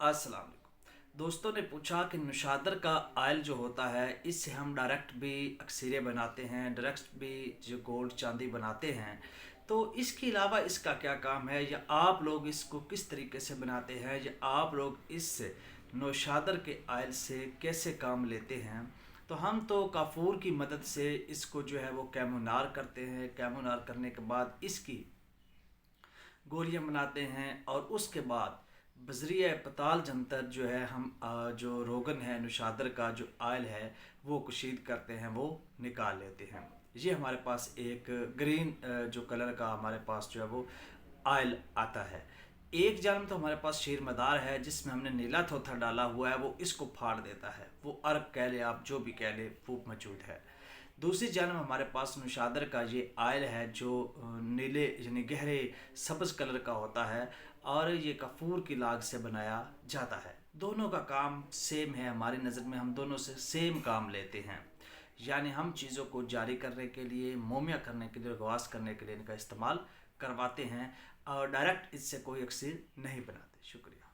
अस्सलाम वालेकुम। दोस्तों ने पूछा कि नुशादर का आयल जो होता है इससे हम डायरेक्ट भी अक्सरे बनाते हैं, डायरेक्ट भी जो गोल्ड चांदी बनाते हैं। तो इसके अलावा इसका क्या काम है, या आप लोग इसको किस तरीके से बनाते हैं, या आप लोग इस नौशादर के आयल से कैसे काम लेते हैं। तो हम तो काफूर की मदद से इसको जो है वो कैमोनार करते हैं। कैमोनार करने के बाद इसकी गोलियां बनाते हैं और उसके बाद बजरिया पताल जंतर जो है हम जो रोगन है नुशादर का जो आयल है वो कशीद करते हैं, वो निकाल लेते हैं। ये हमारे पास एक ग्रीन जो कलर का हमारे पास जो है वो आयल आता है। एक जानब तो हमारे पास शीर मदार है जिसमें हमने नीला थोथा डाला हुआ है, वो इसको फाड़ देता है, वो अर्क कह ले आप जो भी कह ले वो मौजूद है। दूसरी जानब हमारे पास नुशादर का ये आयल है जो नीले यानी गहरे सब्ज़ कलर का होता है और ये कपूर की लाग से बनाया जाता है। दोनों का काम सेम है हमारी नज़र में, हम दोनों से सेम काम लेते हैं। यानी हम चीज़ों को जारी करने के लिए, मोमिया करने के लिए, गवास करने के लिए इनका इस्तेमाल करवाते हैं और डायरेक्ट इससे कोई अक्सर नहीं बनाते। शुक्रिया।